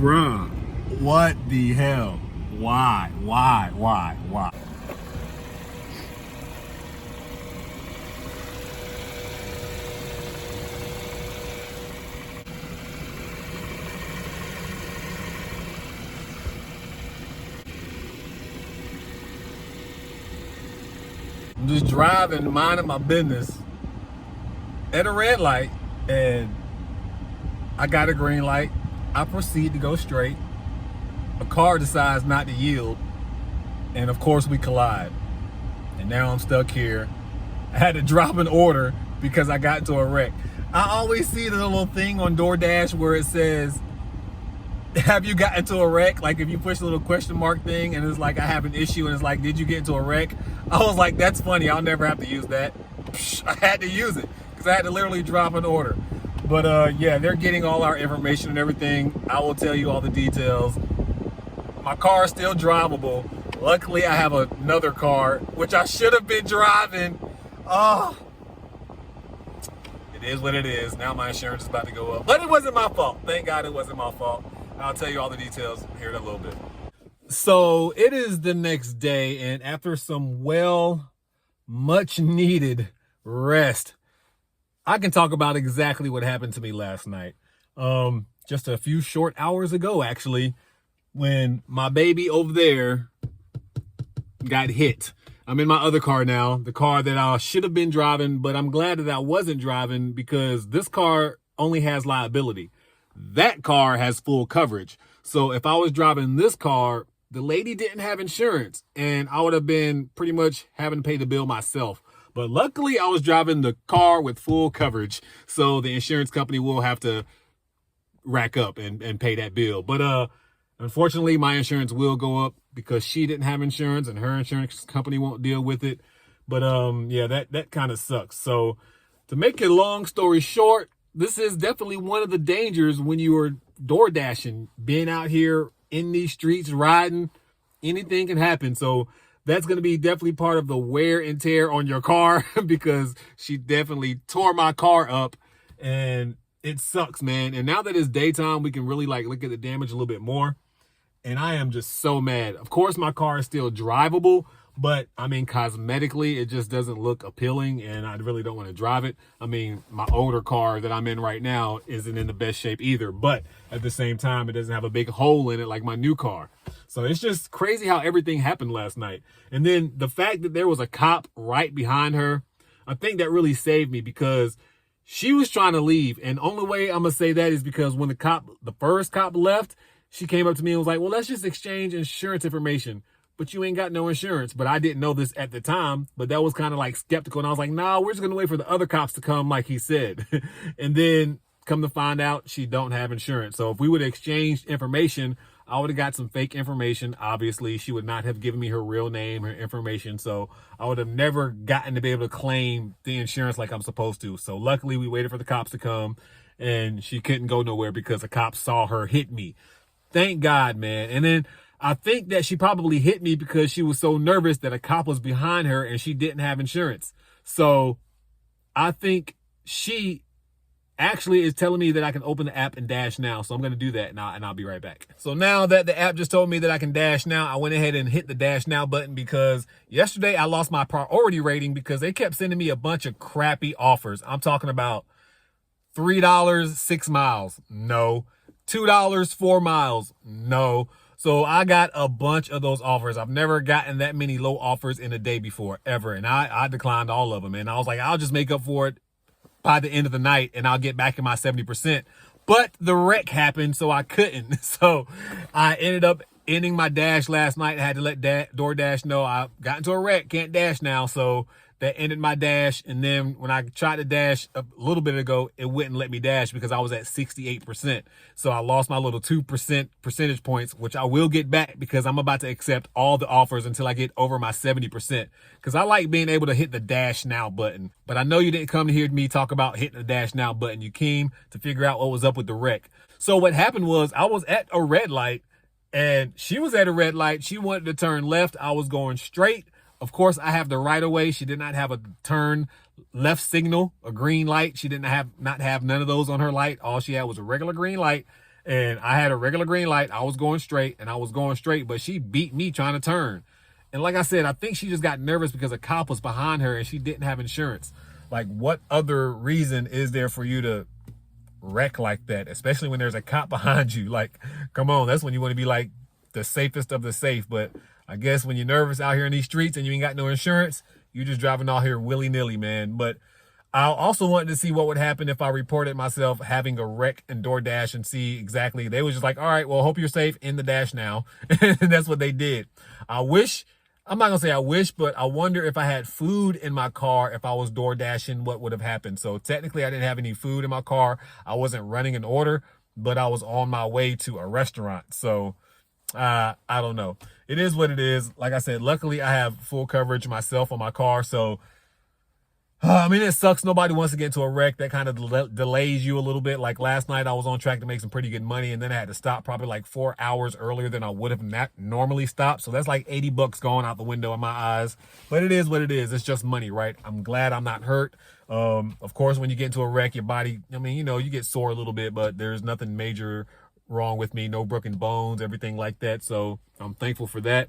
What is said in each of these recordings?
Bruh, what the hell? Why? I'm just driving, minding my business at a red light, and I got a green light. I proceed to go straight. A car decides not to yield, and of course we collide. And now I'm stuck here. I had to drop an order because I got into a wreck. I always see the little thing on DoorDash where it says, have you gotten into a wreck? Like if you push a little question mark thing and it's like, I have an issue, and it's like, did you get into a wreck? I was like, that's funny, I'll never have to use that. I had to use it because I had to literally drop an order. But yeah, they're getting all our information and everything. I will tell you all the details. My car is still drivable. Luckily, I have another car, which I should have been driving. Oh, it is what it is. Now my insurance is about to go up. But it wasn't my fault. Thank God it wasn't my fault. I'll tell you all the details here in a little bit. So it is the next day, and after some much needed rest, I can talk about exactly what happened to me last night. Just a few short hours ago, actually, when my baby over there got hit. I'm in my other car now, the car that I should have been driving, but I'm glad that I wasn't driving because this car only has liability. That car has full coverage. So if I was driving this car, the lady didn't have insurance, and I would have been pretty much having to pay the bill myself. But luckily, I was driving the car with full coverage, so the insurance company will have to rack up and pay that bill. But unfortunately, my insurance will go up because she didn't have insurance, and her insurance company won't deal with it. But yeah, that kind of sucks. So to make a long story short, this is definitely one of the dangers when you are door dashing, being out here in these streets, riding. Anything can happen. So that's going to be definitely part of the wear and tear on your car because she definitely tore my car up, and it sucks, man. And now that it's daytime, we can really like look at the damage a little bit more. And I am just so mad. Of course, my car is still drivable, but I mean, cosmetically, it just doesn't look appealing, and I really don't want to drive it. I mean, my older car that I'm in right now isn't in the best shape either, but at the same time, it doesn't have a big hole in it like my new car. So it's just crazy how everything happened last night. And then the fact that there was a cop right behind her, I think that really saved me because she was trying to leave. And the only way I'm going to say that is because when the first cop left, she came up to me and was like, well, let's just exchange insurance information. But you ain't got no insurance. But I didn't know this at the time, but that was kind of like skeptical. And I was like, nah, we're just going to wait for the other cops to come like he said. And then come to find out she don't have insurance. So if we would have exchanged information, I would have got some fake information. Obviously, she would not have given me her real name, her information. So I would have never gotten to be able to claim the insurance like I'm supposed to. So luckily, we waited for the cops to come, and she couldn't go nowhere because the cops saw her hit me. Thank God, man. And then I think that she probably hit me because she was so nervous that a cop was behind her and she didn't have insurance. So I think she actually is telling me that I can open the app and dash now. So I'm going to do that now, and I'll be right back. So now that the app just told me that I can dash now, I went ahead and hit the dash now button because yesterday I lost my priority rating because they kept sending me a bunch of crappy offers. I'm talking about $3, 6 miles. No. $2, 4 miles. No. So I got a bunch of those offers. I've never gotten that many low offers in a day before, ever. And I declined all of them. And I was like, I'll just make up for it by the end of the night and I'll get back in my 70%. But the wreck happened, so I couldn't. So I ended up ending my dash last night. I had to let DoorDash know I got into a wreck, can't dash now. So that ended my dash. And then when I tried to dash a little bit ago, it wouldn't let me dash because I was at 68%. So I lost my little 2% percentage points, which I will get back because I'm about to accept all the offers until I get over my 70%. Because I like being able to hit the dash now button. But I know you didn't come to hear me talk about hitting the dash now button. You came to figure out what was up with the wreck. So what happened was I was at a red light and she was at a red light. She wanted to turn left. I was going straight. Of course, I have the right of way. She did not have a turn left signal, a green light. She did not have none of those on her light. All she had was a regular green light. And I had a regular green light. I was going straight, but she beat me trying to turn. And like I said, I think she just got nervous because a cop was behind her and she didn't have insurance. Like, what other reason is there for you to wreck like that, especially when there's a cop behind you? Like, come on, that's when you want to be like the safest of the safe. But I guess when you're nervous out here in these streets and you ain't got no insurance, you're just driving out here willy-nilly, man. But I also wanted to see what would happen if I reported myself having a wreck in DoorDash and see exactly. They was just like, all right, well, hope you're safe, in the dash now. And that's what they did. I'm not gonna say I wish, but I wonder if I had food in my car, if I was door dashing, what would have happened. So technically I didn't have any food in my car. I wasn't running an order, but I was on my way to a restaurant. So I don't know. It is what it is. Like I said, luckily I have full coverage myself on my car. So I mean, it sucks. Nobody wants to get into a wreck. That kind of delays you a little bit. Like last night, I was on track to make some pretty good money, and then I had to stop probably like 4 hours earlier than I would have normally stopped. So that's like $80 going out the window in my eyes. But it is what it is. It's just money, right? I'm glad I'm not hurt. Of course, when you get into a wreck, your body, I mean, you know, you get sore a little bit, but there's nothing major wrong with me. No broken bones, everything like that. So I'm thankful for that.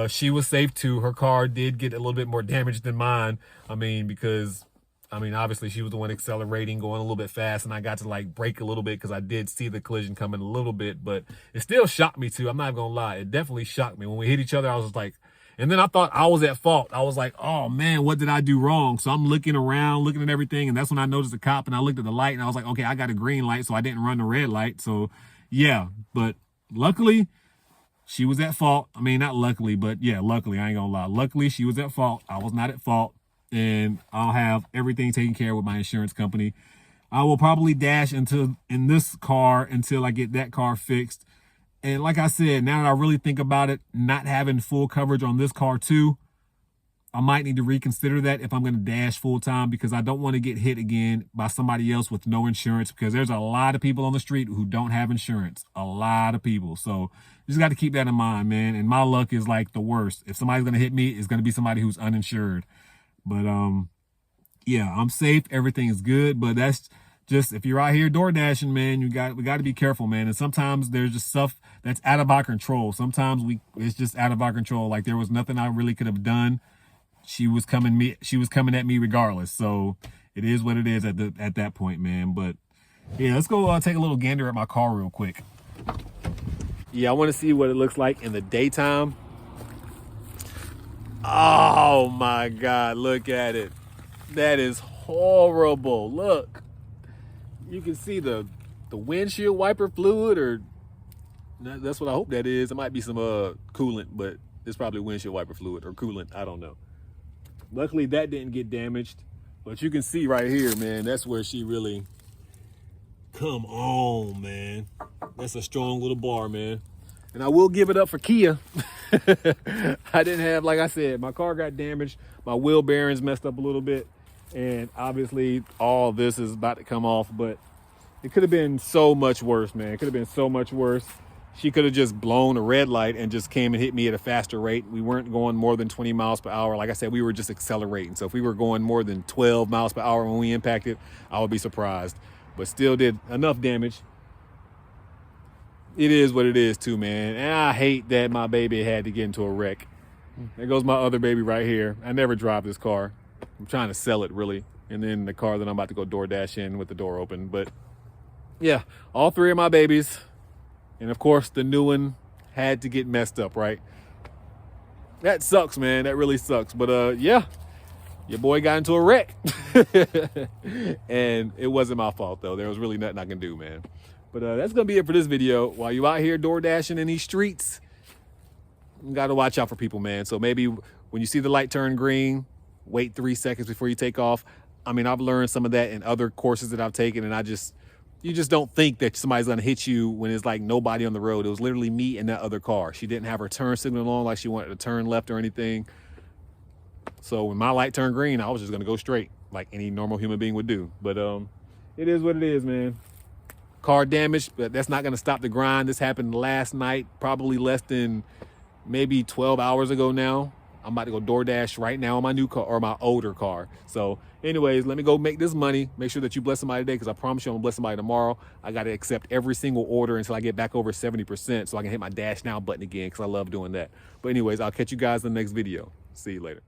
She was safe too. Her car did get a little bit more damage than mine. I mean, because, obviously she was the one accelerating, going a little bit fast, and I got to like brake a little bit because I did see the collision coming a little bit, but it still shocked me too. I'm not gonna lie. It definitely shocked me. When we hit each other, I was just like, and then I thought I was at fault. I was like, oh man, what did I do wrong? So I'm looking around, looking at everything, and that's when I noticed the cop, and I looked at the light, and I was like, okay, I got a green light, so I didn't run the red light. So yeah, but luckily, she was at fault. I mean, not luckily, but yeah, luckily, I ain't gonna lie. Luckily, she was at fault. I was not at fault. And I'll have everything taken care of with my insurance company. I will probably dash in this car until I get that car fixed. And like I said, now that I really think about it, not having full coverage on this car too, I might need to reconsider that if I'm going to dash full time, because I don't want to get hit again by somebody else with no insurance, because there's a lot of people on the street who don't have insurance. A lot of people. So you just got to keep that in mind, man. And my luck is like the worst. If somebody's going to hit me, it's going to be somebody who's uninsured. But yeah, I'm safe. Everything is good. But that's just, if you're out here door dashing, man, we got to be careful, man. And sometimes there's just stuff that's out of our control. Sometimes it's just out of our control. Like there was nothing I really could have done. She was coming at me regardless. So it is what it is at that point, man. But yeah, let's go take a little gander at my car real quick. Yeah, I want to see what it looks like in the daytime. Oh my God, look at it. That is horrible. Look, you can see the windshield wiper fluid, or that's what I hope that is. It might be some coolant, but it's probably windshield wiper fluid or coolant. I don't know. Luckily that didn't get damaged, but you can see right here, man, that's where she really, come on, man. That's a strong little bar, man. And I will give it up for Kia. I didn't have, like I said, my car got damaged. My wheel bearings messed up a little bit. And obviously all of this is about to come off, but it could have been so much worse, man. It could have been so much worse. She could have just blown a red light and just came and hit me at a faster rate. We weren't going more than 20 miles per hour. Like I said, we were just accelerating. So if we were going more than 12 miles per hour when we impacted, I would be surprised. But still did enough damage. It is what it is too, man. And I hate that my baby had to get into a wreck. There goes my other baby right here. I never drive this car. I'm trying to sell it, really. And then the car that I'm about to go DoorDash in with the door open. But yeah, all three of my babies. And of course, the new one had to get messed up, right? That sucks, man. That really sucks. But yeah, your boy got into a wreck. And it wasn't my fault, though. There was really nothing I can do, man. But that's going to be it for this video. While you out here door dashing in these streets, you got to watch out for people, man. So maybe when you see the light turn green, wait 3 seconds before you take off. I mean, I've learned some of that in other courses that I've taken, and you just don't think that somebody's going to hit you when it's like nobody on the road. It was literally me and that other car. She didn't have her turn signal on, like she wanted to turn left or anything. So when my light turned green, I was just going to go straight like any normal human being would do. But it is what it is, man. Car damage, but that's not going to stop the grind. This happened last night, probably less than maybe 12 hours ago now. I'm about to go DoorDash right now on my new car or my older car. So anyways, let me go make this money. Make sure that you bless somebody today, because I promise you I'm gonna bless somebody tomorrow. I got to accept every single order until I get back over 70% so I can hit my Dash Now button again, because I love doing that. But anyways, I'll catch you guys in the next video. See you later.